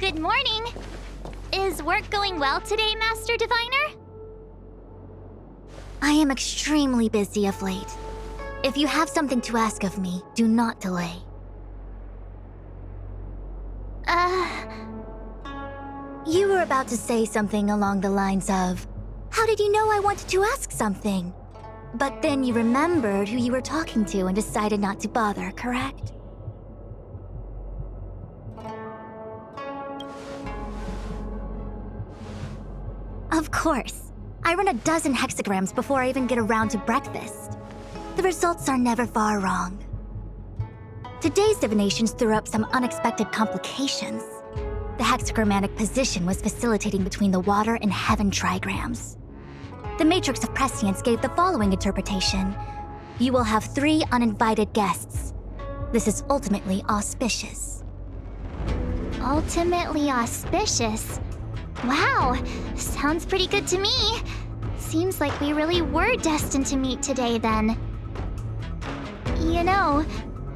Good morning! Is work going well today, Master Diviner? I am extremely busy of late. If you have something to ask of me, do not delay. You were about to say something along the lines of, "How did you know I wanted to ask something?" But then you remembered who you were talking to and decided not to bother, correct? Of course. I run a dozen hexagrams before I even get around to breakfast. The results are never far wrong. Today's divinations threw up some unexpected complications. The hexagrammatic position was facilitating between the water and heaven trigrams. The matrix of prescience gave the following interpretation. You will have 3 uninvited guests. This is ultimately auspicious. Ultimately auspicious? Wow, sounds pretty good to me. Seems like we really were destined to meet today then. You know,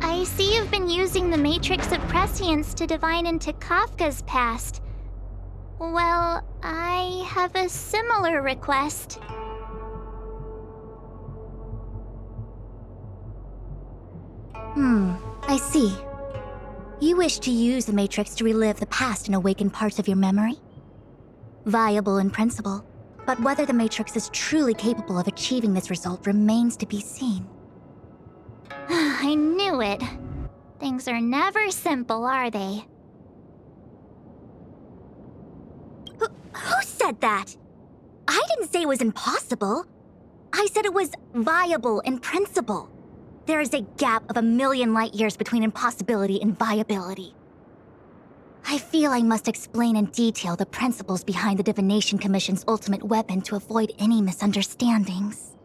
I see you've been using the Matrix of Prescience to divine into Kafka's past. Well, I have a similar request. I see. You wish to use the Matrix to relive the past and awaken parts of your memory? Viable in principle, but whether the Matrix is truly capable of achieving this result remains to be seen. I knew it. Things are never simple, are they? Who said that? I didn't say it was impossible. I said it was viable in principle. There is a gap of 1,000,000 light years between impossibility and viability. I feel I must explain in detail the principles behind the Divination Commission's ultimate weapon to avoid any misunderstandings.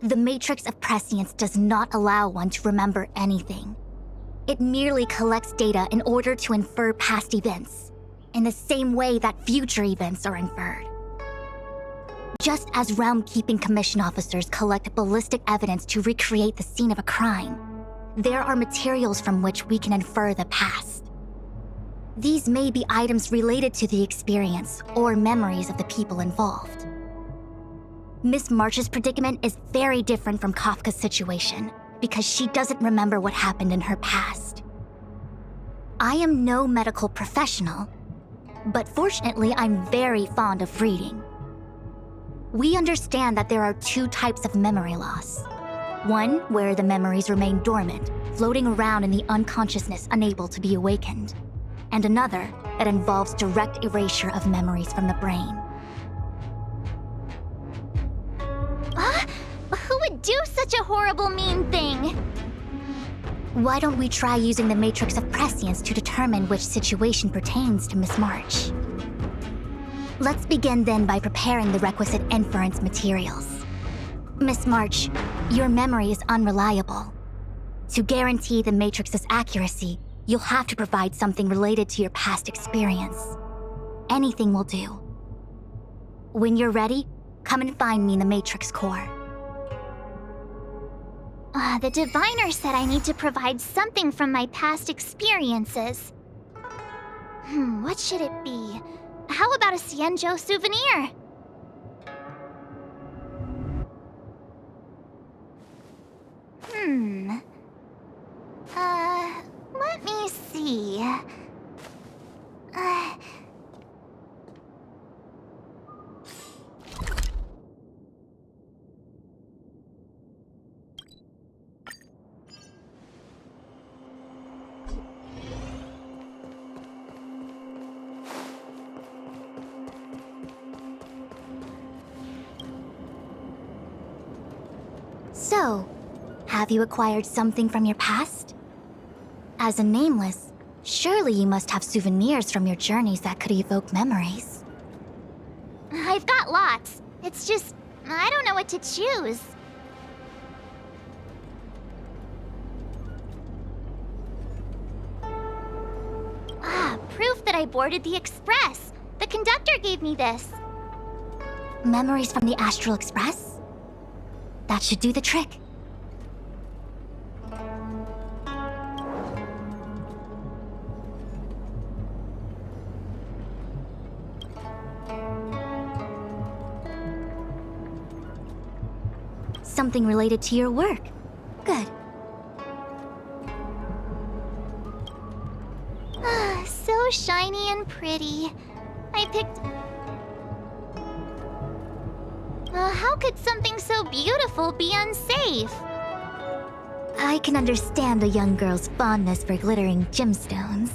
The Matrix of Prescience does not allow one to remember anything. It merely collects data in order to infer past events, in the same way that future events are inferred. Just as Realm-Keeping Commission officers collect ballistic evidence to recreate the scene of a crime, there are materials from which we can infer the past. These may be items related to the experience or memories of the people involved. Miss March's predicament is very different from Kafka's situation because she doesn't remember what happened in her past. I am no medical professional, but fortunately I'm very fond of reading. We understand that there are 2 types of memory loss. One where the memories remain dormant, floating around in the unconsciousness unable to be awakened. And another that involves direct erasure of memories from the brain. Who would do such a horrible, mean thing? Why don't we try using the Matrix of Prescience to determine which situation pertains to Miss March? Let's begin then by preparing the requisite inference materials. Miss March, your memory is unreliable. To guarantee the Matrix's accuracy, you'll have to provide something related to your past experience. Anything will do. When you're ready, come and find me in the Matrix core. The diviner said I need to provide something from my past experiences. What should it be? How about a Cienjo souvenir? Let me see. So, have you acquired something from your past? As a nameless, surely you must have souvenirs from your journeys that could evoke memories. I've got lots. It's just, I don't know what to choose. Proof that I boarded the express. The conductor gave me this. Memories from the Astral Express? That should do the trick. Something related to your work. Good. So shiny and pretty. I picked... how could something so beautiful be unsafe? I can understand a young girl's fondness for glittering gemstones.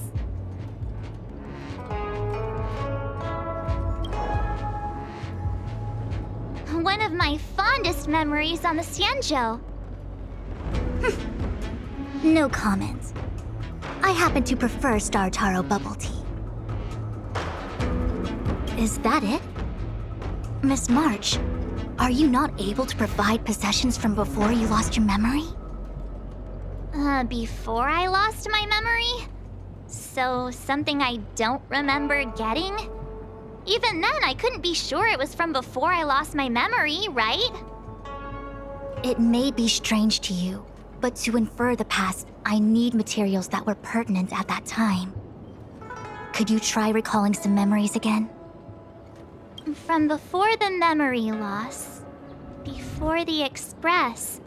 One of my fondest memories on the Xianzhou. No comment. I happen to prefer Star Taro bubble tea. Is that it? Miss March, are you not able to provide possessions from before you lost your memory? Before I lost my memory? So, something I don't remember getting? Even then, I couldn't be sure it was from before I lost my memory, right? It may be strange to you, but to infer the past, I need materials that were pertinent at that time. Could you try recalling some memories again? From before the memory loss. Before the Express.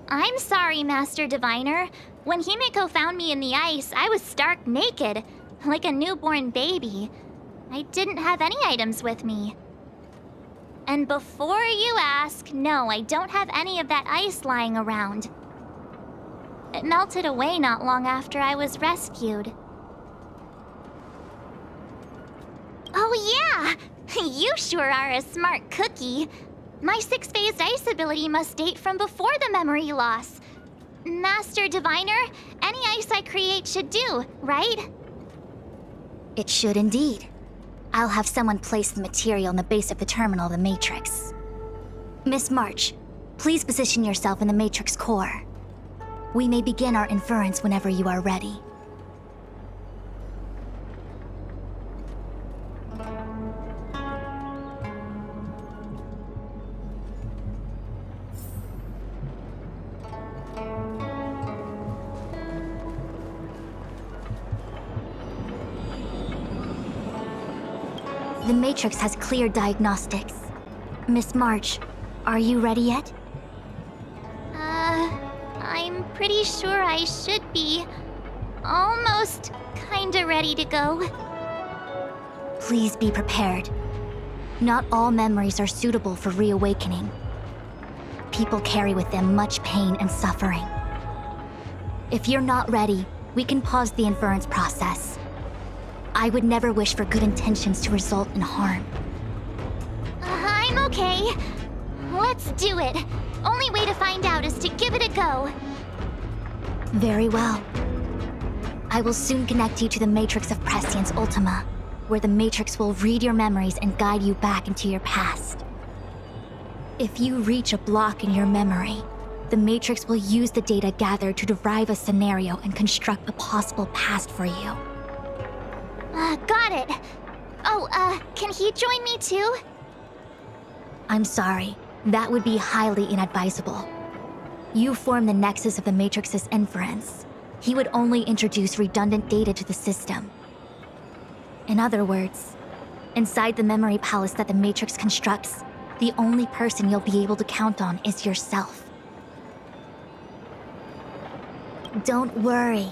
I'm sorry, Master Diviner. When Himeko found me in the ice, I was stark naked, like a newborn baby. I didn't have any items with me. And before you ask, no, I don't have any of that ice lying around. It melted away not long after I was rescued. Oh yeah! You sure are a smart cookie. My six-phased ice ability must date from before the memory loss. Master Diviner, any ice I create should do, right? It should indeed. I'll have someone place the material in the base of the terminal of the Matrix. Miss March, please position yourself in the Matrix core. We may begin our inference whenever you are ready. The Matrix has clear diagnostics. Miss March, are you ready yet? I'm pretty sure I should be. Almost kinda ready to go. Please be prepared. Not all memories are suitable for reawakening. People carry with them much pain and suffering. If you're not ready, we can pause the inference process. I would never wish for good intentions to result in harm. I'm okay. Let's do it. Only way to find out is to give it a go. Very well. I will soon connect you to the Matrix of Prescience Ultima, where the Matrix will read your memories and guide you back into your past. If you reach a block in your memory, the Matrix will use the data gathered to derive a scenario and construct a possible past for you. Got it. Oh, can he join me too? I'm sorry, that would be highly inadvisable. You form the nexus of the Matrix's inference. He would only introduce redundant data to the system. In other words, inside the memory palace that the Matrix constructs, the only person you'll be able to count on is yourself. Don't worry.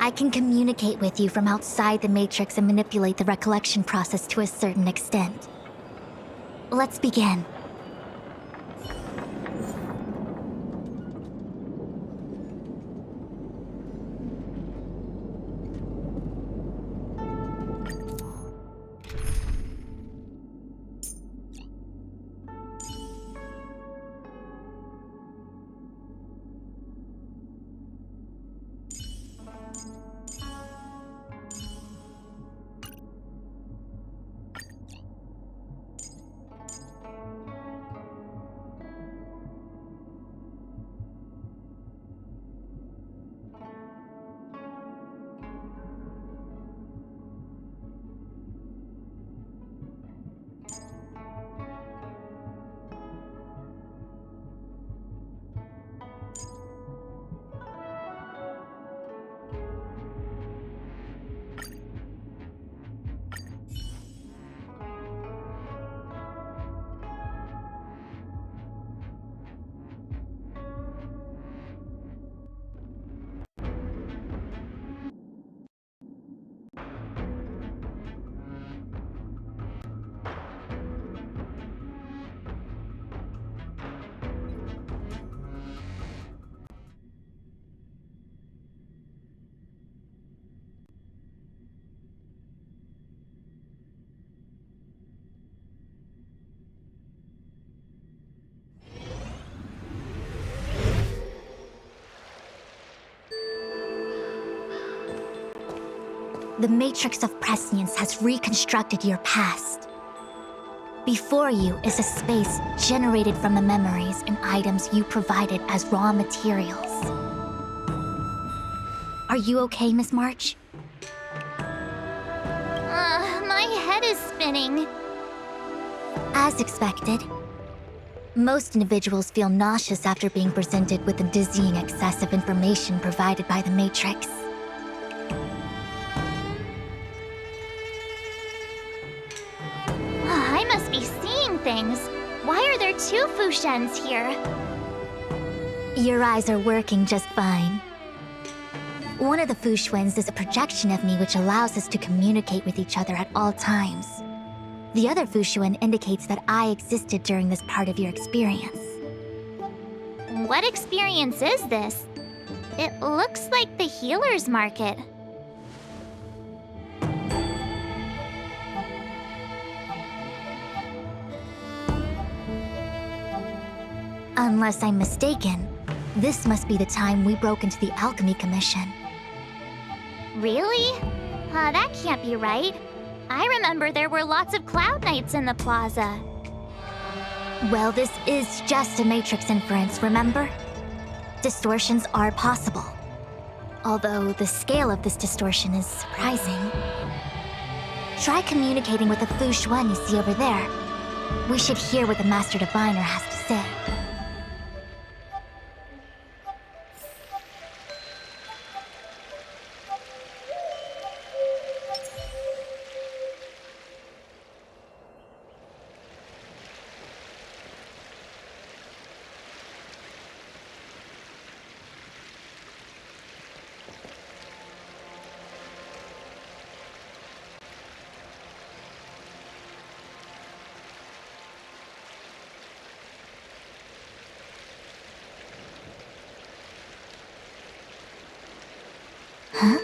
I can communicate with you from outside the Matrix and manipulate the recollection process to a certain extent. Let's begin. the matrix of prescience has reconstructed your past. Before you is a space generated from the memories and items you provided as raw materials. Are you okay, Miss March? My head is spinning. As expected. Most individuals feel nauseous after being presented with the dizzying excess of information provided by the Matrix. I must be seeing things. Why are there two Fushens here? Your eyes are working just fine. One of the Fushwens is a projection of me which allows us to communicate with each other at all times. The other Fushuen indicates that I existed during this part of your experience. What experience is this? It looks like the healer's market. Unless I'm mistaken, this must be the time we broke into the Alchemy Commission. Really? That can't be right. I remember there were lots of Cloud Knights in the plaza. Well, this is just a Matrix inference, remember? Distortions are possible. Although the scale of this distortion is surprising. Try communicating with the Fushuen you see over there. We should hear what the Master Diviner has to say. Huh?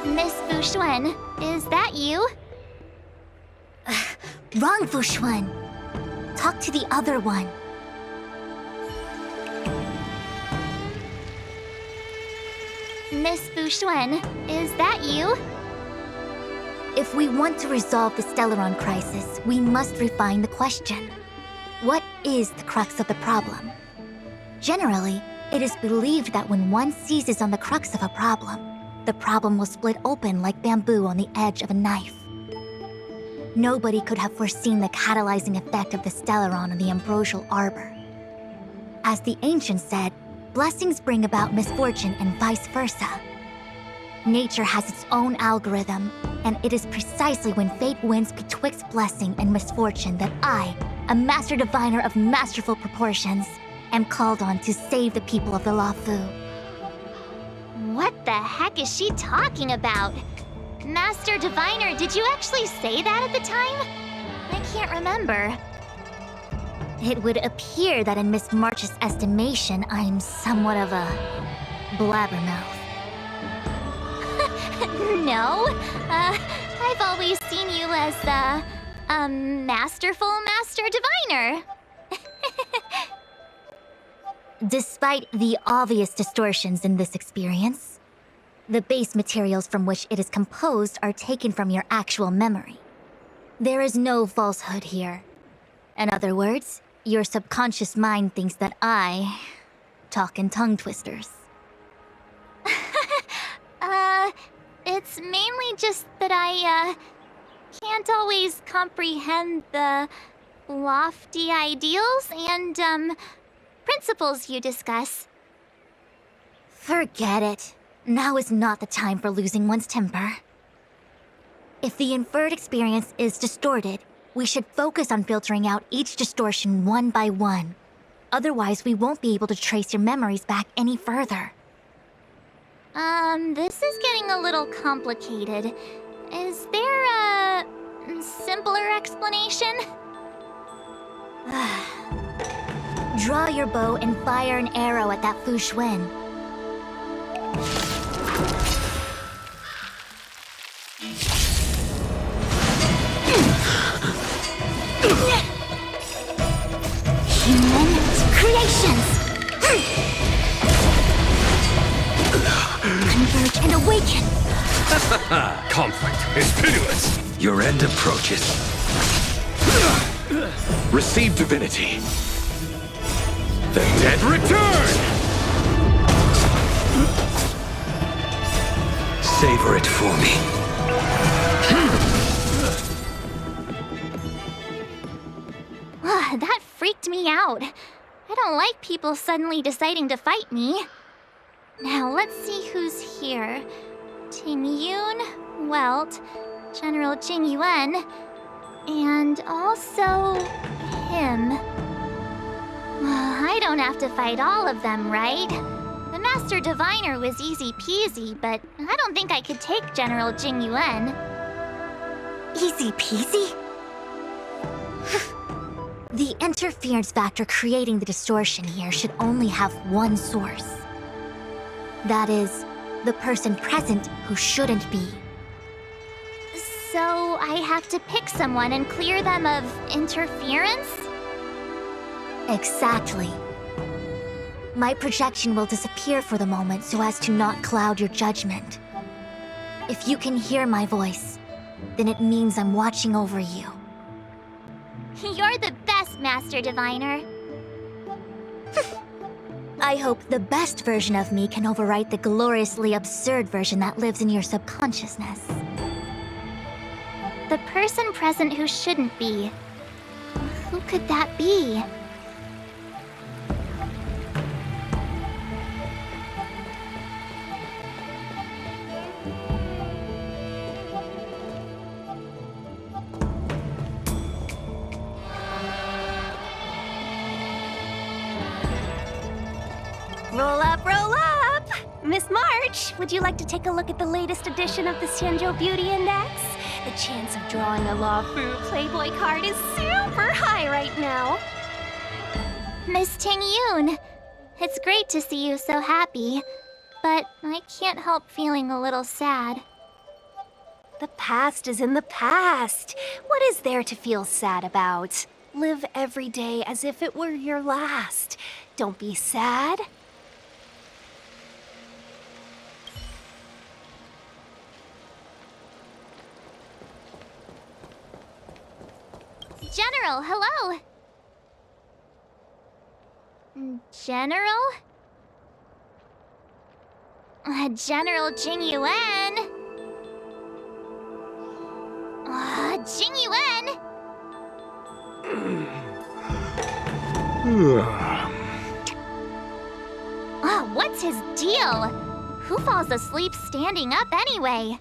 Miss Fushuen, is that you? Wrong, Fushuen. Talk to the other one. Miss Fushuen, is that you? If we want to resolve the Stellaron crisis, we must refine the question. What is the crux of the problem? Generally, it is believed that when one seizes on the crux of a problem, the problem will split open like bamboo on the edge of a knife. Nobody could have foreseen the catalyzing effect of the Stellaron on the ambrosial arbor. As the ancients said, blessings bring about misfortune and vice versa. Nature has its own algorithm, and it is precisely when fate wins betwixt blessing and misfortune that I, a Master Diviner of masterful proportions, am called on to save the people of the Lafu. What the heck is she talking about? Master Diviner, did you actually say that at the time? I can't remember. It would appear that in Miss March's estimation, I'm somewhat of a blabbermouth. No, I've always seen you as a masterful Master Diviner. Despite the obvious distortions in this experience, the base materials from which it is composed are taken from your actual memory. There is no falsehood here. In other words, your subconscious mind thinks that I talk in tongue twisters. It's mainly just that I can't always comprehend the lofty ideals and principles you discuss. Forget it. Now is not the time for losing one's temper. If the inferred experience is distorted, we should focus on filtering out each distortion one by one. Otherwise, we won't be able to trace your memories back any further. This is getting a little complicated. Is there a simpler explanation? Draw your bow and fire an arrow at that Fu Xuan. Human creations! Converge and awaken! Conflict is pitiless. Your end approaches. Receive divinity. The dead return! Savor it for me. That freaked me out. I don't like people suddenly deciding to fight me. Now let's see who's here. Ting Yun, Welt, General Jing Yuan, and also him. I don't have to fight all of them, right? The Master Diviner was easy peasy, but I don't think I could take General Jing Yuan. Easy peasy? The interference factor creating the distortion here should only have one source. That is, the person present who shouldn't be. So I have to pick someone and clear them of interference? Exactly. My projection will disappear for the moment so as to not cloud your judgment. If you can hear my voice, then it means I'm watching over you. You're the best, Master Diviner. I hope the best version of me can overwrite the gloriously absurd version that lives in your subconsciousness. The person present who shouldn't be. Who could that be? Roll up, roll up! Miss March, would you like to take a look at the latest edition of the Xianzhou Beauty Index? The chance of drawing a Luofu Playboy card is super high right now. Miss Ting Yun, it's great to see you so happy, but I can't help feeling a little sad. The past is in the past. What is there to feel sad about? Live every day as if it were your last. Don't be sad. General, hello! General? General Jing Yuan? Jing Yuan? What's his deal? Who falls asleep standing up anyway?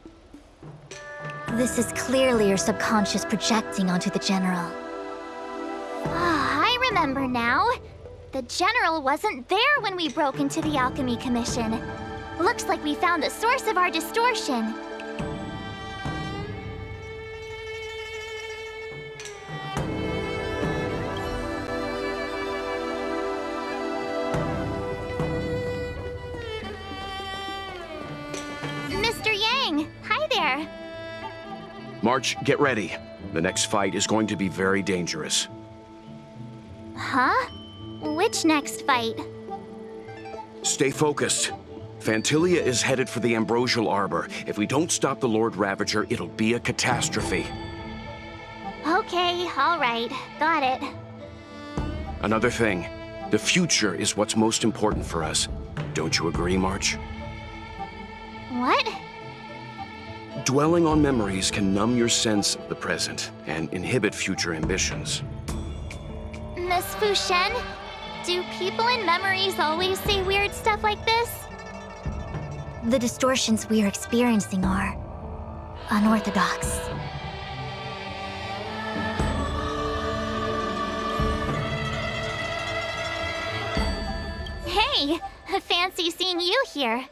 This is clearly your subconscious projecting onto the General. I remember now. The General wasn't there when we broke into the Alchemy Commission. Looks like we found the source of our distortion. Mr. Yang, hi there. March, get ready. The next fight is going to be very dangerous. Huh? Which next fight? Stay focused. Phantilia is headed for the Ambrosial Arbor. If we don't stop the Lord Ravager, it'll be a catastrophe. Okay, all right. Got it. Another thing, the future is what's most important for us. Don't you agree, March? What? Dwelling on memories can numb your sense of the present and inhibit future ambitions. Miss Fu Shen, do people in memories always say weird stuff like this? The distortions we are experiencing are unorthodox. Hey, fancy seeing you here.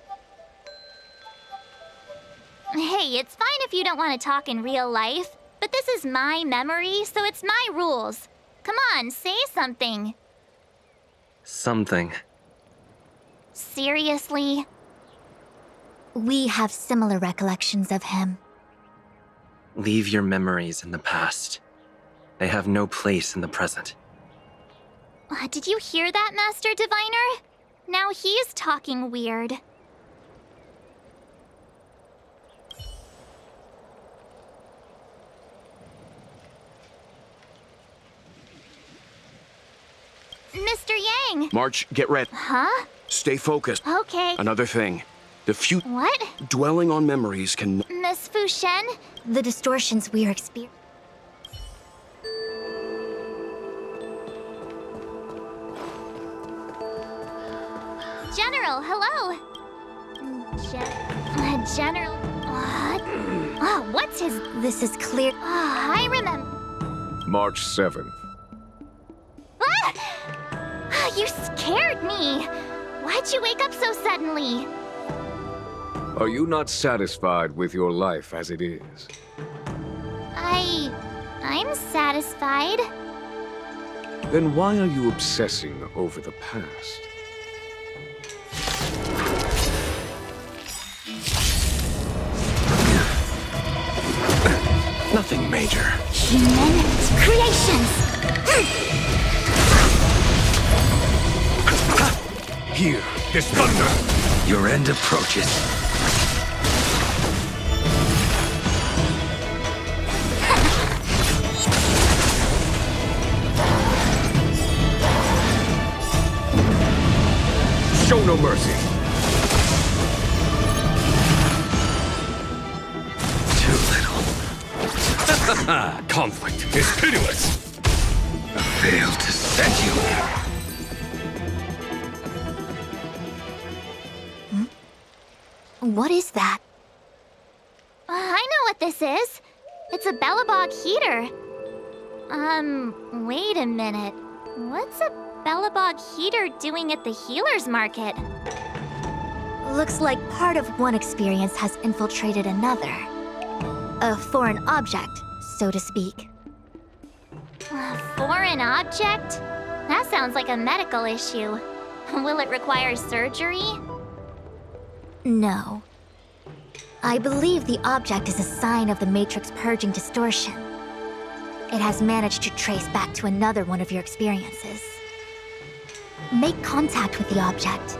Hey, it's fine if you don't want to talk in real life, but this is my memory, so it's my rules. Come on, say something. Something. Seriously? We have similar recollections of him. Leave your memories in the past. They have no place in the present. Did you hear that, Master Diviner? Now he's talking weird. Mr. Yang! March, get ready. Huh? Stay focused. Okay. Another thing. The What? dwelling on memories can... Miss Fu Shen? The distortions we are experiencing. General, hello! General... What? Oh, what's his... This is clear. I remember... March 7th. Ah! You scared me! Why'd you wake up so suddenly? Are you not satisfied with your life as it is? I'm satisfied. Then why are you obsessing over the past? Nothing major. Human creations! Hear this thunder! Your end approaches. Show no mercy! Too little. Conflict is pitiless! I failed to set you. What is that? I know what this is. It's a Bellabog heater. Wait a minute. What's a Bellabog heater doing at the healer's market? Looks like part of one experience has infiltrated another. A foreign object, so to speak. A foreign object? That sounds like a medical issue. Will it require surgery? No. I believe the object is a sign of the Matrix purging distortion. It has managed to trace back to another one of your experiences. Make contact with the object.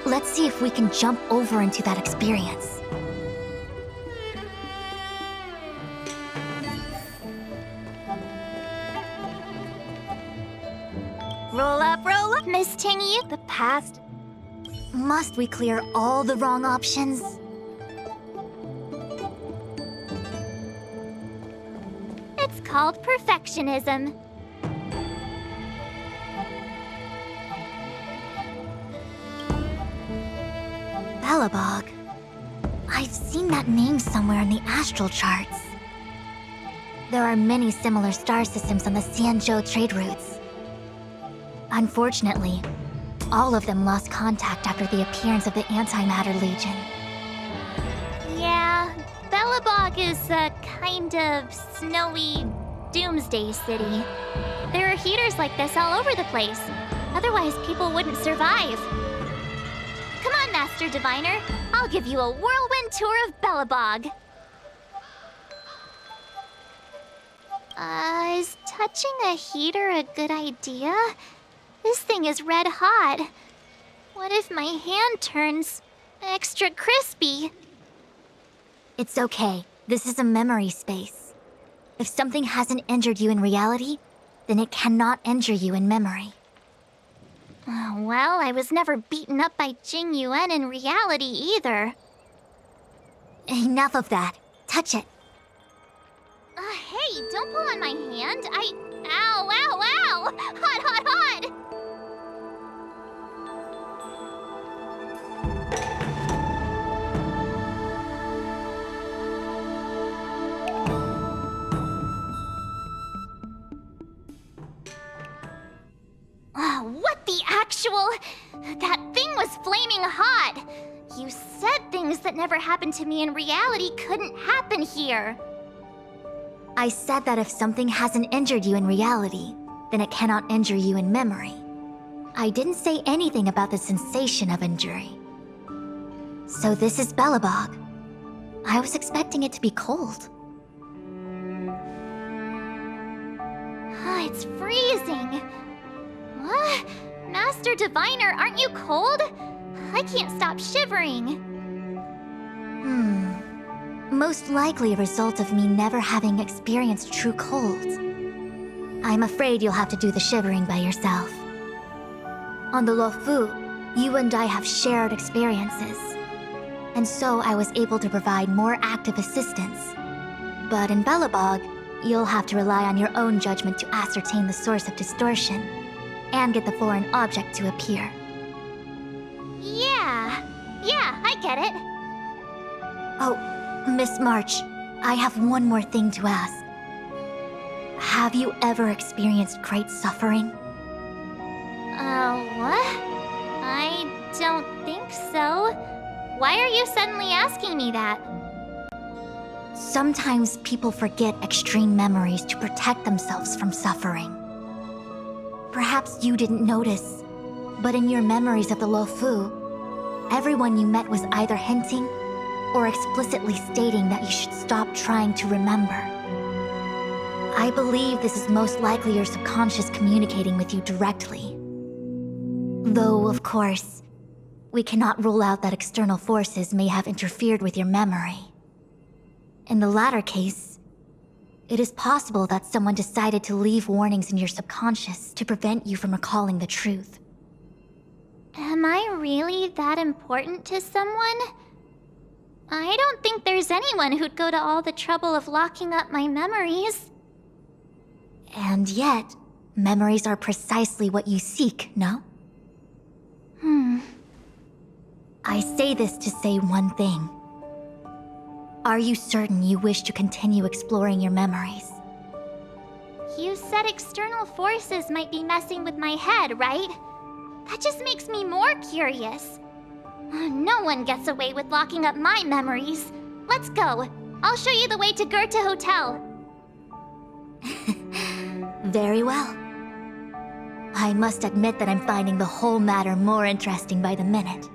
Let's see if we can jump over into that experience. Roll up, Miss Tingy? the past. Must we clear all the wrong options? It's called perfectionism. Bellabog. I've seen that name somewhere in the astral charts. There are many similar star systems on the Xianzhou trade routes. Unfortunately, all of them lost contact after the appearance of the Antimatter Legion. Yeah, Bellabog is a kind of snowy doomsday city. There are heaters like this all over the place. Otherwise, people wouldn't survive. Come on, Master Diviner. I'll give you a whirlwind tour of Bellabog. Is touching a heater a good idea? This thing is red hot. What if my hand turns extra crispy? It's okay. This is a memory space. If something hasn't injured you in reality, then it cannot injure you in memory. Well, I was never beaten up by Jing Yuan in reality either. Enough of that. Touch it. Hey, don't pull on my hand. Ow, ow, ow! Hot, hot, hot! What the actual... That thing was flaming hot! You said things that never happened to me in reality couldn't happen here. I said that if something hasn't injured you in reality, then it cannot injure you in memory. I didn't say anything about the sensation of injury. So this is Belobog. I was expecting it to be cold. It's freezing. What? Master Diviner, aren't you cold? I can't stop shivering. Most likely a result of me never having experienced true cold. I'm afraid you'll have to do the shivering by yourself. On the Luofu, you and I have shared experiences. And so I was able to provide more active assistance. But in Belobog, you'll have to rely on your own judgment to ascertain the source of distortion, and get the foreign object to appear. Yeah, I get it. Oh, Miss March, I have one more thing to ask. Have you ever experienced great suffering? What? I don't think so. Why are you suddenly asking me that? Sometimes people forget extreme memories to protect themselves from suffering. Perhaps you didn't notice, but in your memories of the Luofu, everyone you met was either hinting or explicitly stating that you should stop trying to remember. I believe this is most likely your subconscious communicating with you directly. Though, of course, we cannot rule out that external forces may have interfered with your memory. In the latter case, it is possible that someone decided to leave warnings in your subconscious to prevent you from recalling the truth. Am I really that important to someone? I don't think there's anyone who'd go to all the trouble of locking up my memories. And yet, memories are precisely what you seek, no? I say this to say one thing. Are you certain you wish to continue exploring your memories? You said external forces might be messing with my head, right? That just makes me more curious. No one gets away with locking up my memories. Let's go. I'll show you the way to Goethe Hotel. Very well. I must admit that I'm finding the whole matter more interesting by the minute.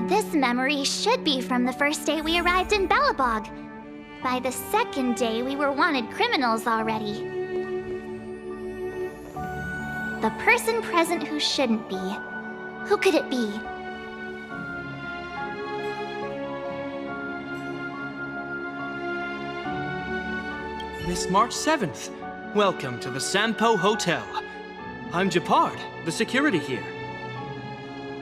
This memory should be from the first day we arrived in Belobog. By the second day, we were wanted criminals already. The person present who shouldn't be. Who could it be? Miss March 7th. Welcome to the Sampo Hotel. I'm Japard, the security here.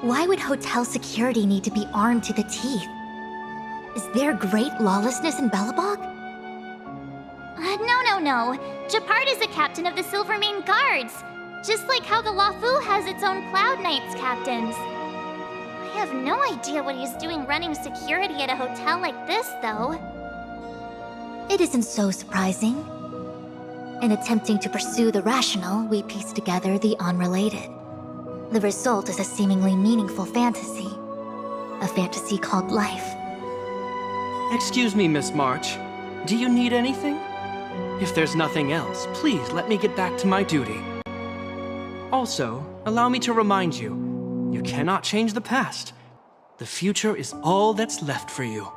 Why would hotel security need to be armed to the teeth? Is there great lawlessness in Belobog? No. Japard is a captain of the Silvermane Guards. Just like how the Luofu has its own Cloud Knights captains. I have no idea what he's doing running security at a hotel like this, though. It isn't so surprising. In attempting to pursue the rational, we piece together the unrelated. The result is a seemingly meaningful fantasy. A fantasy called life. Excuse me, Miss March. Do you need anything? If there's nothing else, please let me get back to my duty. Also, allow me to remind you, you cannot change the past. The future is all that's left for you.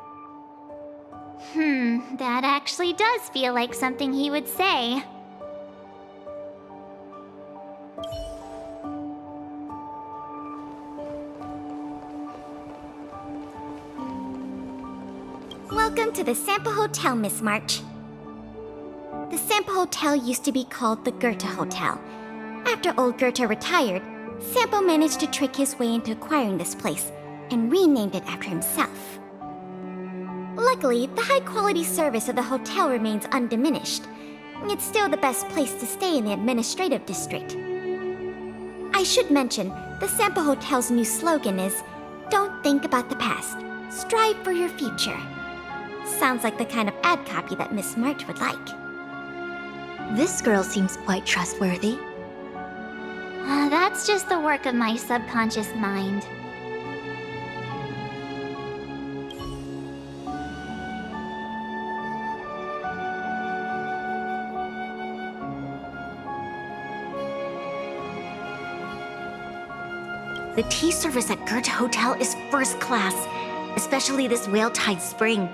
That actually does feel like something he would say. Welcome to the Sampo Hotel, Miss March. The Sampo Hotel used to be called the Goethe Hotel. After old Goethe retired, Sampo managed to trick his way into acquiring this place and renamed it after himself. Luckily, the high-quality service of the hotel remains undiminished. It's still the best place to stay in the administrative district. I should mention, the Sampo Hotel's new slogan is, "Don't think about the past, strive for your future." Sounds like the kind of ad copy that Miss March would like. This girl seems quite trustworthy. That's just the work of my subconscious mind. The tea service at Goethe Hotel is first class, especially this Whale Tide Spring.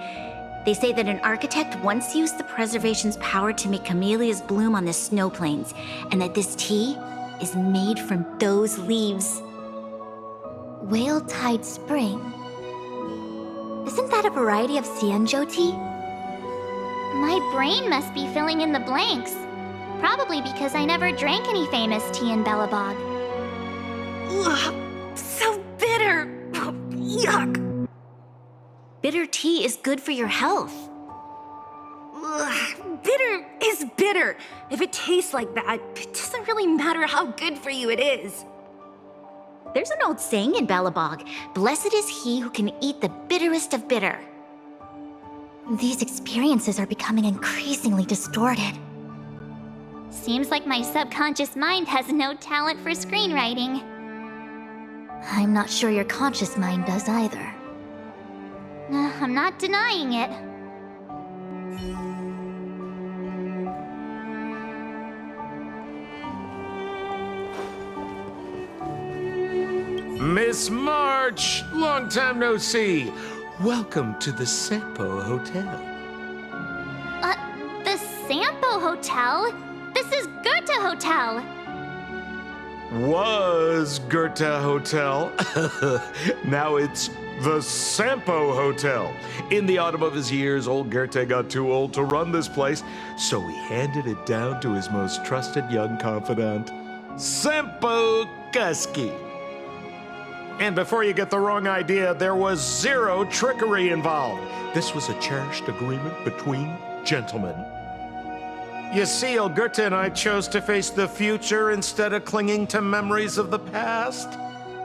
They say that an architect once used the preservation's power to make camellias bloom on the snow plains, and that this tea is made from those leaves. Whale Tide Spring? Isn't that a variety of Xianzhou tea? My brain must be filling in the blanks. Probably because I never drank any famous tea in Belobog. Ugh, so bitter! Yuck! Bitter tea is good for your health. Ugh, bitter is bitter. If it tastes like that, it doesn't really matter how good for you it is. There's an old saying in Belobog, blessed is he who can eat the bitterest of bitter. These experiences are becoming increasingly distorted. Seems like my subconscious mind has no talent for screenwriting. I'm not sure your conscious mind does either. I'm not denying it. Miss March! Long time no see. Welcome to the Sampo Hotel. The Sampo Hotel? This is Goethe Hotel! Was Goethe Hotel. Now it's the Sampo Hotel. In the autumn of his years, old Goethe got too old to run this place, so he handed it down to his most trusted young confidant, Sampo Kuski. And before you get the wrong idea, there was zero trickery involved. This was a cherished agreement between gentlemen. You see, old Goethe and I chose to face the future instead of clinging to memories of the past.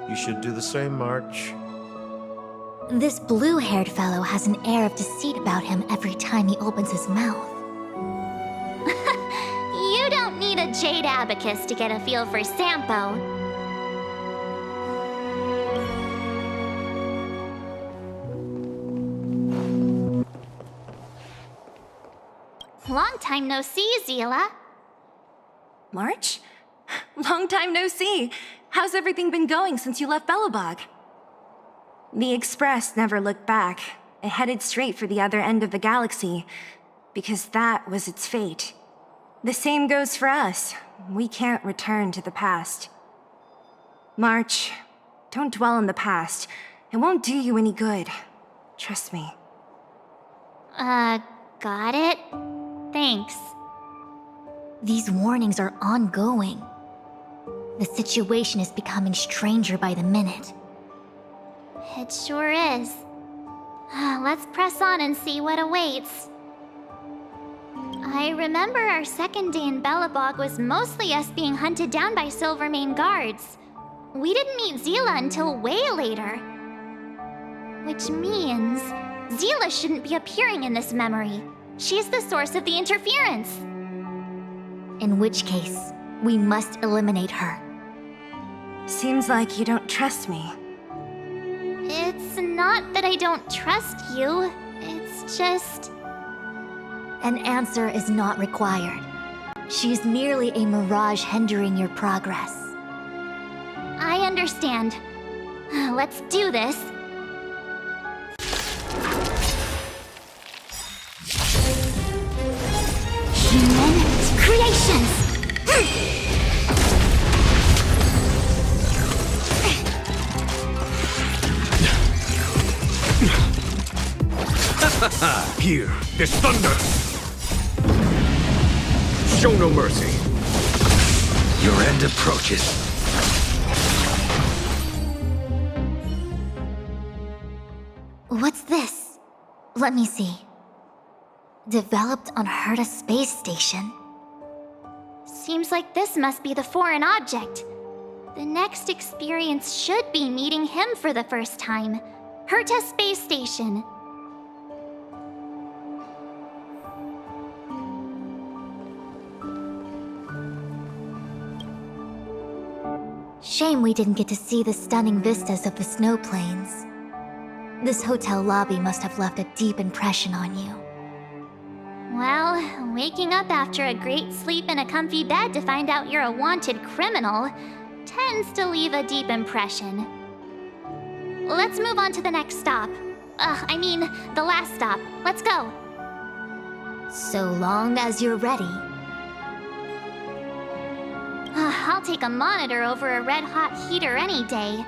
You should do the same, March. This blue-haired fellow has an air of deceit about him every time he opens his mouth. You don't need a jade abacus to get a feel for Sampo. Long time no see, Zila. March? Long time no see. How's everything been going since you left Belobog? The Express never looked back. It headed straight for the other end of the galaxy, because that was its fate. The same goes for us. We can't return to the past. March, don't dwell on the past. It won't do you any good. Trust me. Got it? Thanks. These warnings are ongoing. The situation is becoming stranger by the minute. It sure is. Let's press on and see what awaits. I remember our second day in Belobog was mostly us being hunted down by Silvermane guards. We didn't meet Zila until way later. Which means Zila shouldn't be appearing in this memory. She's the source of the interference. In which case, we must eliminate her. Seems like you don't trust me. It's not that I don't trust you. It's just... An answer is not required. She is merely a mirage hindering your progress. I understand. Let's do this. Human creations! Here, this thunder! Show no mercy. Your end approaches. What's this? Let me see. Developed on Herta Space Station. Seems like this must be the foreign object. The next experience should be meeting him for the first time. Herta Space Station. Shame we didn't get to see the stunning vistas of the snow plains. This hotel lobby must have left a deep impression on you. Well, waking up after a great sleep in a comfy bed to find out you're a wanted criminal, tends to leave a deep impression. Let's move on to the next stop. The last stop. Let's go. So long as you're ready. I'll take a monitor over a red-hot heater any day.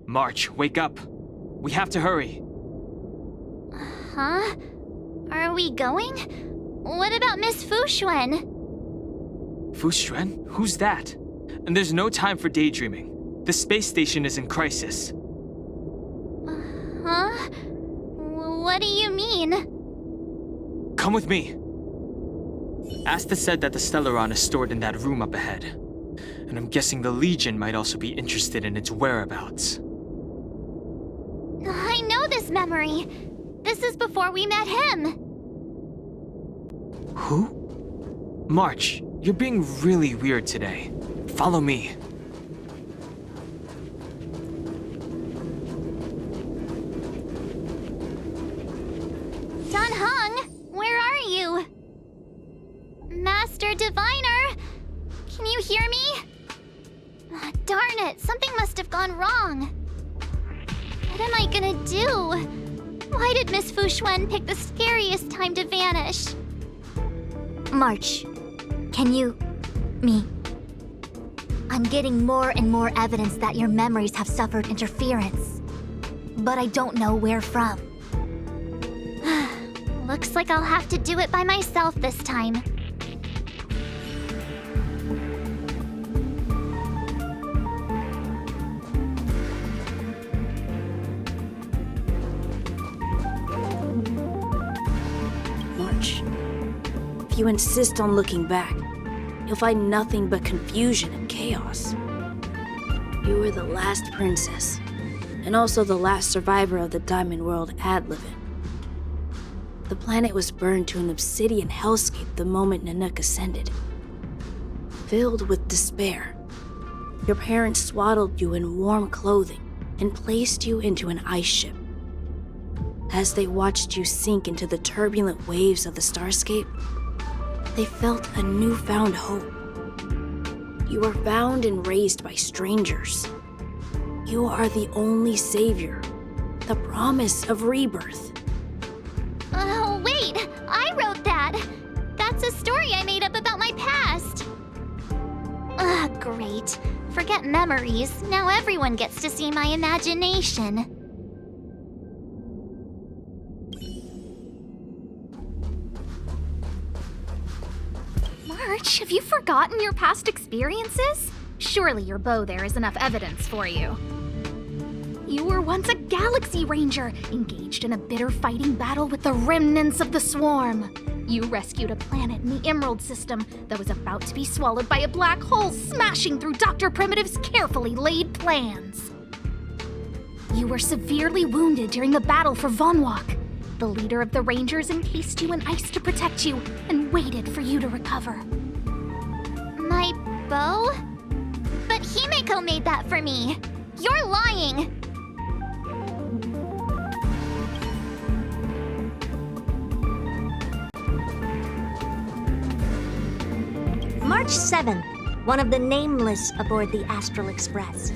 March, wake up. We have to hurry. Huh? Are we going? What about Miss Fushuen? Fushuen? Who's that? And there's no time for daydreaming. The space station is in crisis. Huh? What do you mean? Come with me. Asta said that the Stellaron is stored in that room up ahead. And I'm guessing the Legion might also be interested in its whereabouts. I know this memory. This is before we met him. Who? March, you're being really weird today. Follow me. Dunhung, where are you? Master Diviner, can you hear me? Darn it, something must have gone wrong. What am I gonna do? Why did Miss Fushuen pick the scariest time to vanish? March, can you... me? I'm getting more and more evidence that your memories have suffered interference. But I don't know where from. Looks like I'll have to do it by myself this time. March, if you insist on looking back, you'll find nothing but confusion and chaos. You were the last princess, and also the last survivor of the Diamond World Adlevin. The planet was burned to an obsidian hellscape the moment Nanook ascended. Filled with despair, your parents swaddled you in warm clothing and placed you into an ice ship. As they watched you sink into the turbulent waves of the starscape, they felt a newfound hope. You were found and raised by strangers. You are the only savior, the promise of rebirth. Oh, wait! I wrote that! That's a story I made up about my past! Ugh, great. Forget memories. Now everyone gets to see my imagination. March, have you forgotten your past experiences? Surely your bow there is enough evidence for you. You were once a Galaxy Ranger, engaged in a bitter fighting battle with the remnants of the Swarm. You rescued a planet in the Emerald System that was about to be swallowed by a black hole, smashing through Dr. Primitive's carefully laid plans. You were severely wounded during the battle for Vonwalk. The leader of the Rangers encased you in ice to protect you and waited for you to recover. My bow? But Himeko made that for me. You're lying! March 7th, one of the nameless aboard the Astral Express.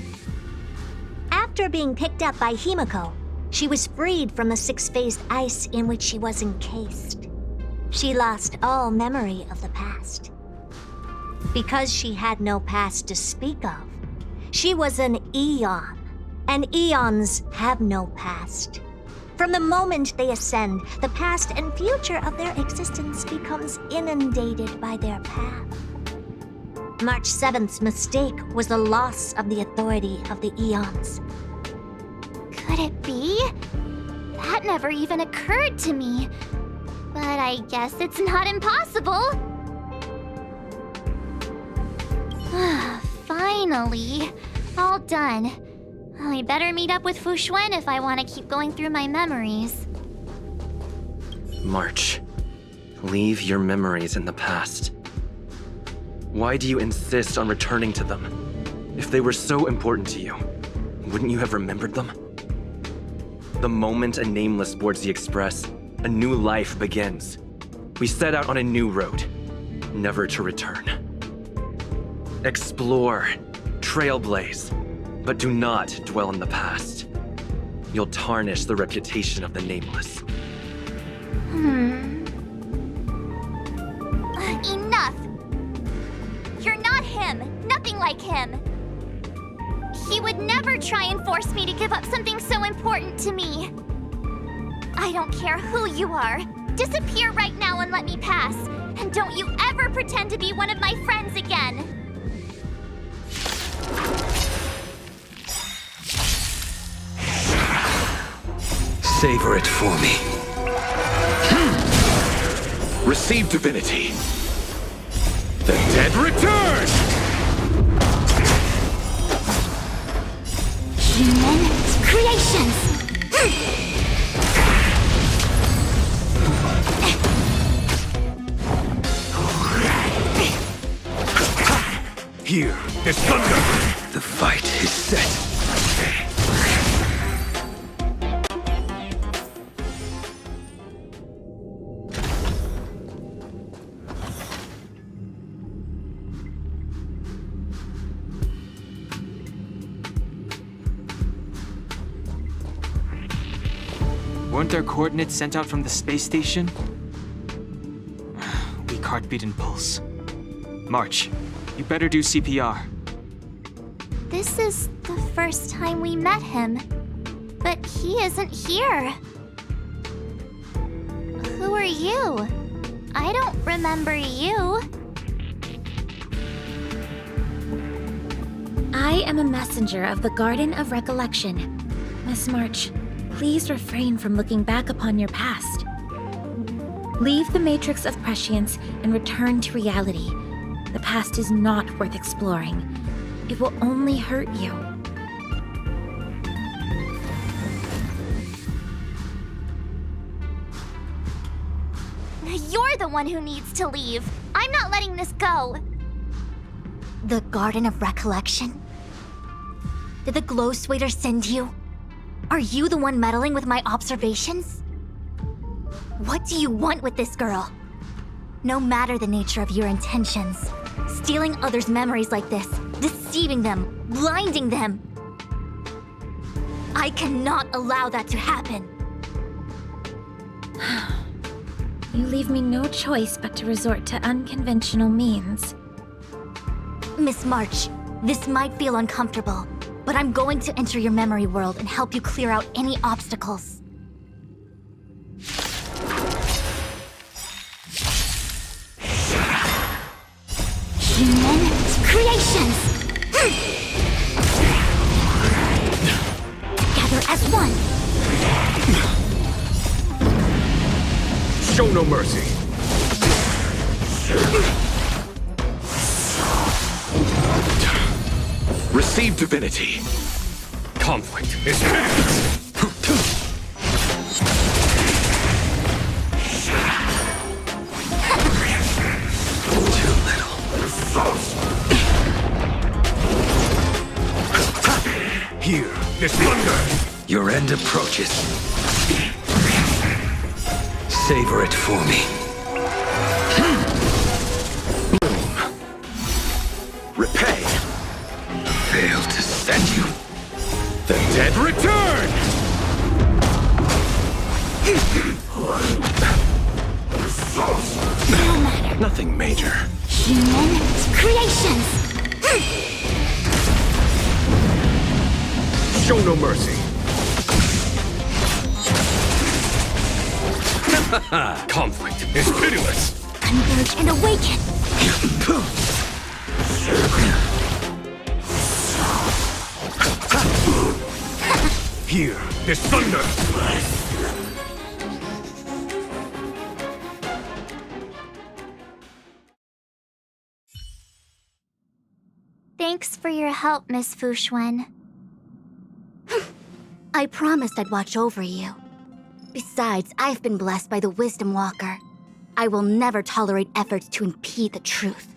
After being picked up by Himeko, she was freed from the six-phased ice in which she was encased. She lost all memory of the past. Because she had no past to speak of, she was an Eon, and Eons have no past. From the moment they ascend, the past and future of their existence becomes inundated by their path. March 7th's mistake was the loss of the authority of the Eons. Could it be? That never even occurred to me. But I guess it's not impossible. Finally. All done. I better meet up with Fushuen if I want to keep going through my memories. March, leave your memories in the past. Why do you insist on returning to them? If they were so important to you, wouldn't you have remembered them? The moment a nameless boards the Express, a new life begins. We set out on a new road, never to return. Explore, trailblaze, but do not dwell in the past. You'll tarnish the reputation of the nameless. Enough! You're not him! Nothing like him! He would never try and force me to give up something so important to me. I don't care who you are. Disappear right now and let me pass. And don't you ever pretend to be one of my friends again. Savor it for me. Receive divinity. The dead return! Human creations! Here, there's thunder! The fight is set. Weren't there coordinates sent out from the space station? Weak heartbeat and pulse. March, you better do CPR. This is the first time we met him. But he isn't here. Who are you? I don't remember you. I am a messenger of the Garden of Recollection. Miss March, please refrain from looking back upon your past. Leave the matrix of prescience and return to reality. The past is not worth exploring. It will only hurt you. You're the one who needs to leave. I'm not letting this go. The Garden of Recollection? Did the Glow Swader send you? Are you the one meddling with my observations? What do you want with this girl? No matter the nature of your intentions, stealing others' memories like this, deceiving them, blinding them. I cannot allow that to happen. You leave me no choice but to resort to unconventional means. Miss March, this might feel uncomfortable, but I'm going to enter your memory world and help you clear out any obstacles. Human creations! Together as one! Show no mercy. Receive divinity. Conflict is Too little. Here, there's thunder. Your end approaches. Savor it for me. repay. Failed to send you. The dead return! No matter. Nothing major. Human creations! Show no mercy. Conflict is pitiless. Converge and awaken! Here, there's thunder. Thanks for your help, Miss Fushuen. I promised I'd watch over you. Besides, I've been blessed by the Wisdom Walker. I will never tolerate efforts to impede the truth.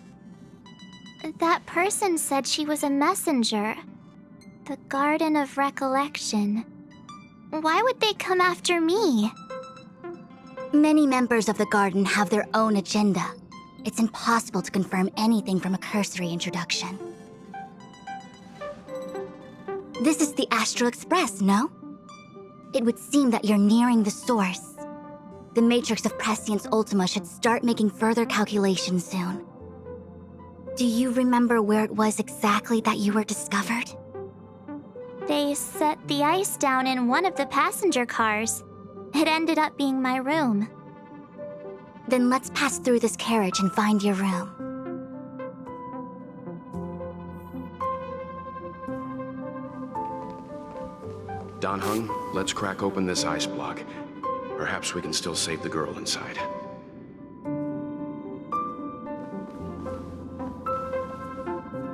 That person said she was a messenger. The Garden of Recollection. Why would they come after me? Many members of the Garden have their own agenda. It's impossible to confirm anything from a cursory introduction. This is the Astral Express, no? It would seem that you're nearing the source. The matrix of Prescience Ultima should start making further calculations soon. Do you remember where it was exactly that you were discovered? They set the ice down in one of the passenger cars. It ended up being my room. Then let's pass through this carriage and find your room. Dan Heng, let's crack open this ice block. Perhaps we can still save the girl inside.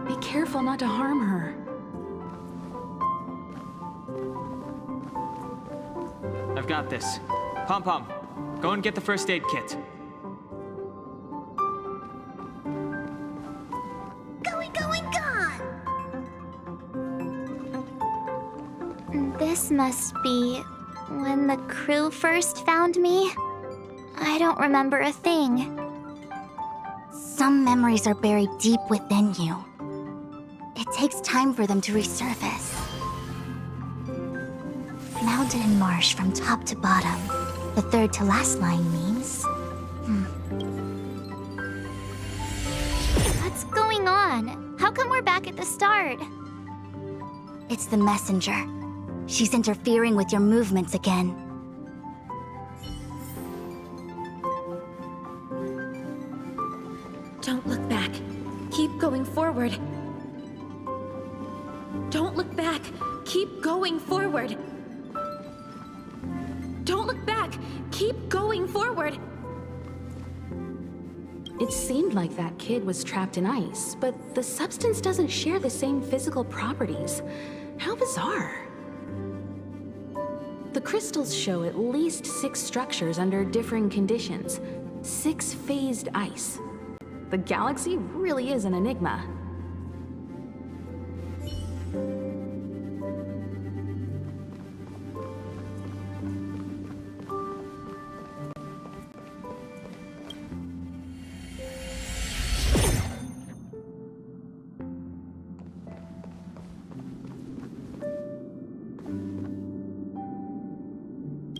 Be careful not to harm her. I've got this. Pom-Pom, go and get the first aid kit. Going, gone! This must be when the crew first found me. I don't remember a thing. Some memories are buried deep within you. It takes time for them to resurface. Mountain marsh from top to bottom. The third to last line means... What's going on? How come we're back at the start? It's the messenger. She's interfering with your movements again. Don't look back. Keep going forward. Don't look back. Keep going forward. Don't look back. Keep going forward. It seemed like that kid was trapped in ice, but the substance doesn't share the same physical properties. How bizarre. The crystals show at least 6 structures under differing conditions. 6 phased ice. The galaxy really is an enigma.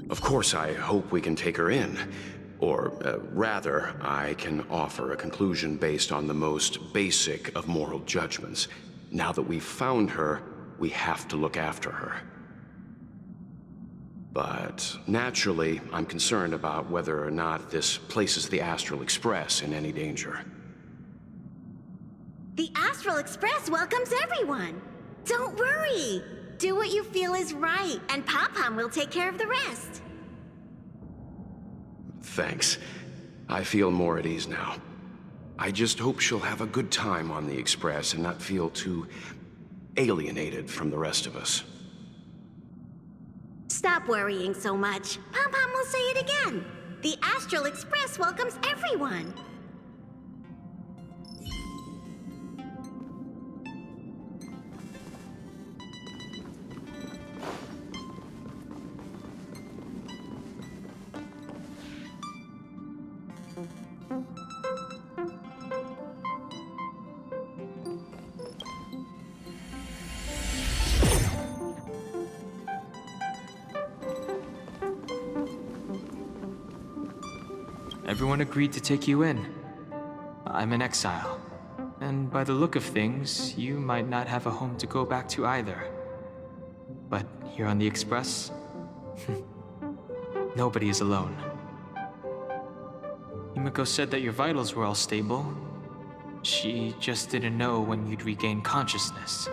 Of course, I hope we can take her in. Or, rather, I can offer a conclusion based on the most basic of moral judgments. Now that we've found her, we have to look after her. But naturally, I'm concerned about whether or not this places the Astral Express in any danger. The Astral Express welcomes everyone. Don't worry. Do what you feel is right, and Pom-Pom will take care of the rest. Thanks. I feel more at ease now. I just hope she'll have a good time on the Express and not feel too alienated from the rest of us. Stop worrying so much. Pom-Pom will say it again. The Astral Express welcomes everyone. Everyone agreed to take you in. I'm in exile. And by the look of things, you might not have a home to go back to either. But here on the Express, nobody is alone. Yumiko said that your vitals were all stable. She just didn't know when you'd regain consciousness.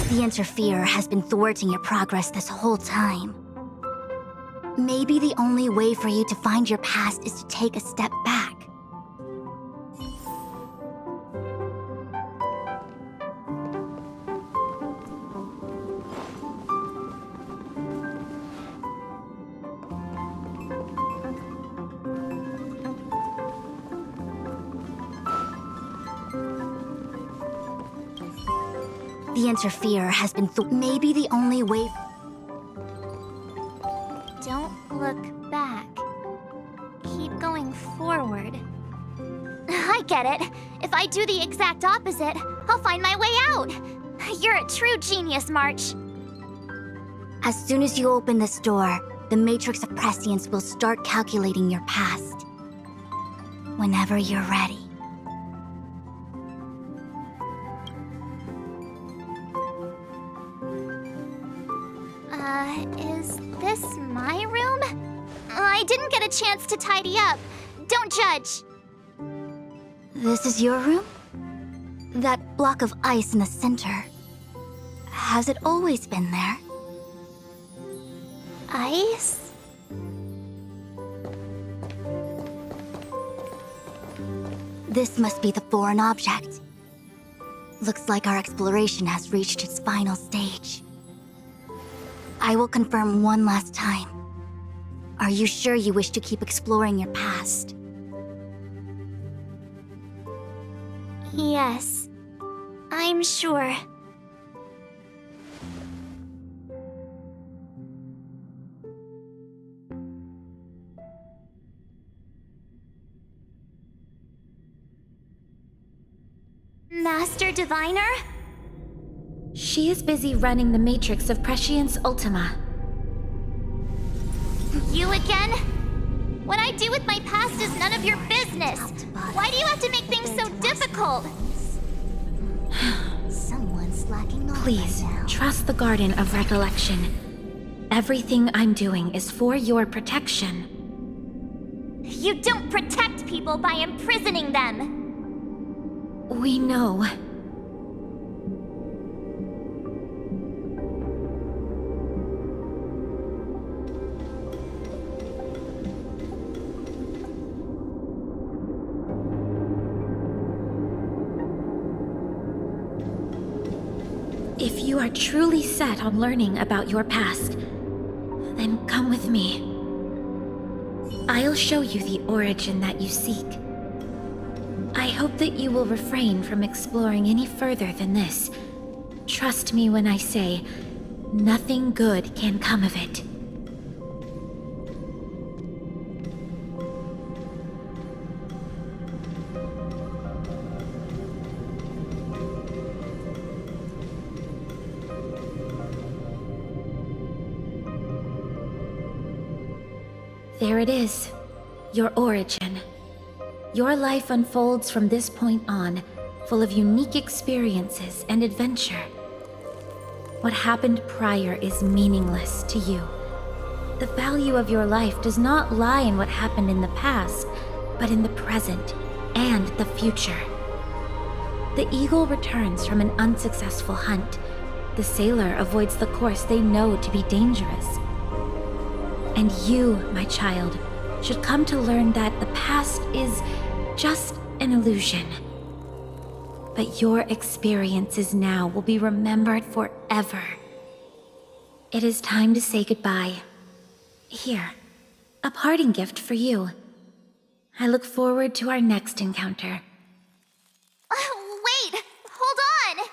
The Interferer has been thwarting your progress this whole time. Maybe the only way for you to find your past is to take a step back. the interferer has been maybe the only way. Don't look back. Keep going forward. I get it. If I do the exact opposite, I'll find my way out. You're a true genius, March. As soon as you open this door, the Matrix of Prescience will start calculating your past. Whenever you're ready. Is this my room? I didn't get a chance to tidy up. Don't judge. This is your room? That block of ice in the center. Has it always been there? Ice? This must be the foreign object. Looks like our exploration has reached its final stage. I will confirm one last time. Are you sure you wish to keep exploring your past? Yes, I'm sure. Master Diviner? She is busy running the Matrix of Prescience Ultima. You again? What I do with my past is none of your business. Why do you have to make things so difficult? Someone's slacking off. Please, trust the Garden of Recollection. Everything I'm doing is for your protection. You don't protect people by imprisoning them. We know. If you are truly set on learning about your past, then come with me. I'll show you the origin that you seek. I hope that you will refrain from exploring any further than this. Trust me when I say, nothing good can come of it. There it is, your origin. Your life unfolds from this point on, full of unique experiences and adventure. What happened prior is meaningless to you. The value of your life does not lie in what happened in the past, but in the present and the future. The eagle returns from an unsuccessful hunt. The sailor avoids the course they know to be dangerous. And you, my child, should come to learn that the past is just an illusion. But your experiences now will be remembered forever. It is time to say goodbye. Here, a parting gift for you. I look forward to our next encounter. Wait! Hold on!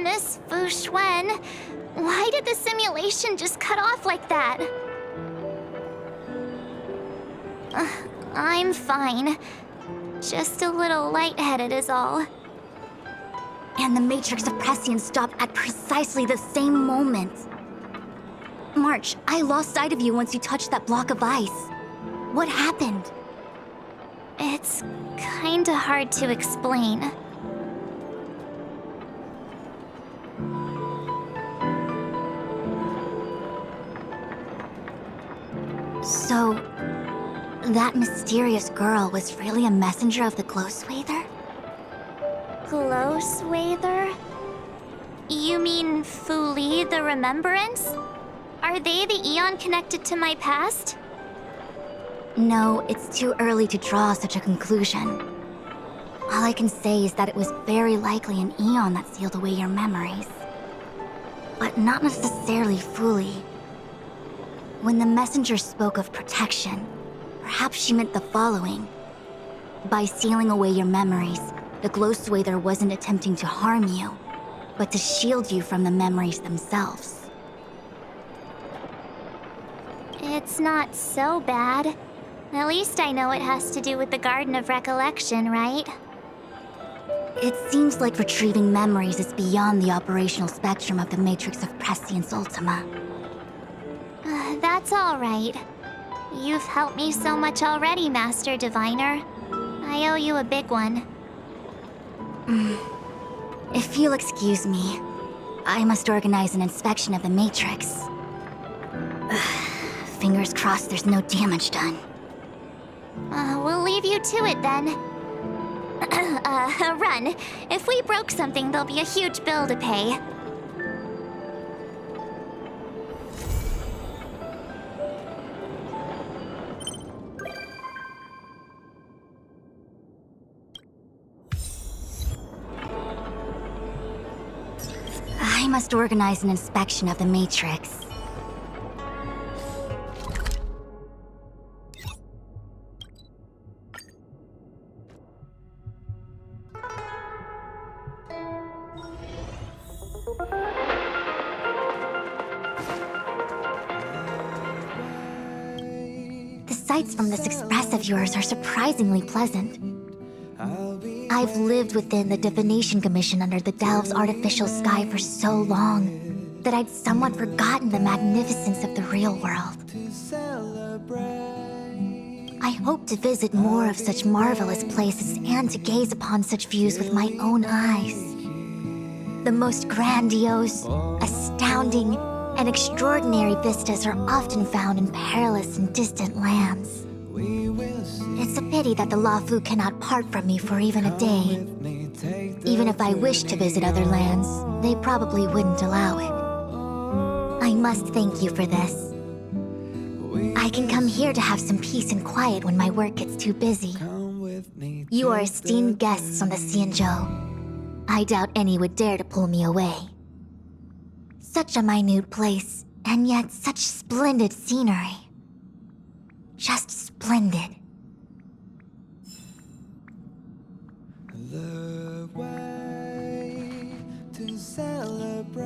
Miss Fu Xuan, why did the simulation just cut off like that? I'm fine. Just a little lightheaded is all. And the Matrix of Prescience stopped at precisely the same moment. March, I lost sight of you once you touched that block of ice. What happened? It's kinda hard to explain. So, that mysterious girl was really a messenger of the Glow Swather? Glow Swather? You mean Fu Li, the Remembrance? Are they the Eon connected to my past? No, it's too early to draw such a conclusion. All I can say is that it was very likely an Eon that sealed away your memories. But not necessarily fully. When the messenger spoke of protection, perhaps she meant the following. By sealing away your memories, the Glowswather wasn't attempting to harm you, but to shield you from the memories themselves. It's not so bad. At least I know it has to do with the Garden of Recollection, right? It seems like retrieving memories is beyond the operational spectrum of the Matrix of Prescience Ultima. That's all right. You've helped me so much already, Master Diviner. I owe you a big one. If you'll excuse me, I must organize an inspection of the Matrix. Fingers crossed there's no damage done. We'll leave you to it then. Run. If we broke something, there'll be a huge bill to pay. I must organize an inspection of the Matrix. The sights from this express of yours are surprisingly pleasant. I've lived within the Divination Commission under the Delve's artificial sky for so long that I'd somewhat forgotten the magnificence of the real world. I hope to visit more of such marvelous places and to gaze upon such views with my own eyes. The most grandiose, astounding, and extraordinary vistas are often found in perilous and distant lands. It's a pity that the Lafu cannot part from me for even a day. Even if I wished to visit other lands, they probably wouldn't allow it. I must thank you for this. I can come here to have some peace and quiet when my work gets too busy. You are esteemed guests on the Xianzhou. I doubt any would dare to pull me away. Such a minute place, and yet such splendid scenery. Just splendid. The way to celebrate.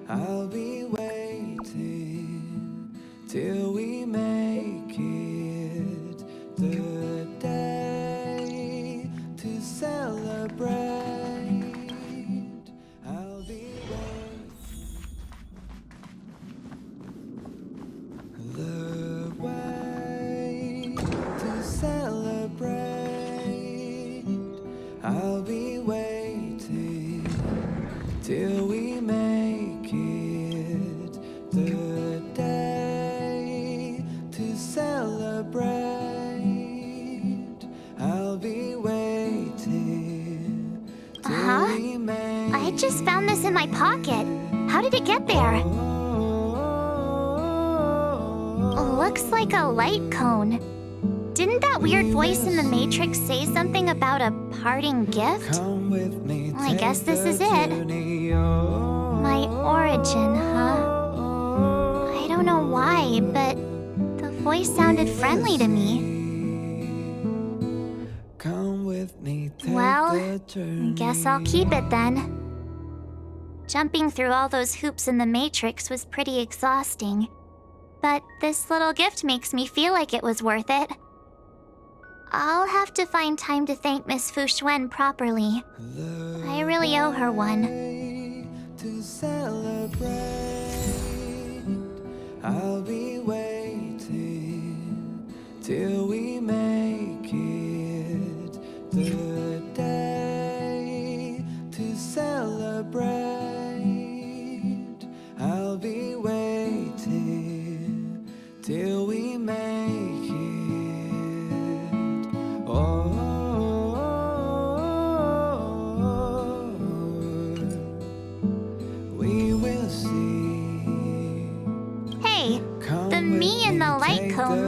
I'll be waiting till we make it the day to celebrate. I'll be waiting. The way to celebrate. I'll be waiting till we make it the day to celebrate. I'll be waiting till we make I just found this in my pocket. How did it get there? Looks like a light cone. Didn't that weird voice in the Matrix say something about a parting gift? Well, I guess this is it. My origin, huh? I don't know why, but the voice sounded friendly to me. Well, guess I'll keep it then. Jumping through all those hoops in the Matrix was pretty exhausting. But this little gift makes me feel like it was worth it. I'll have to find time to thank Miss Fu Xuan properly. I really owe her one. to celebrate. I'll be waiting till we make it the day to celebrate. I'll be waiting till we make it. Oh.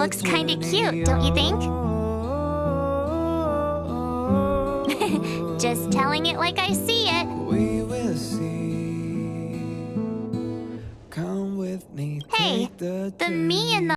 looks kinda cute, don't you think? Just telling it like I see it. We will see. Come with me. Hey, take the the me in the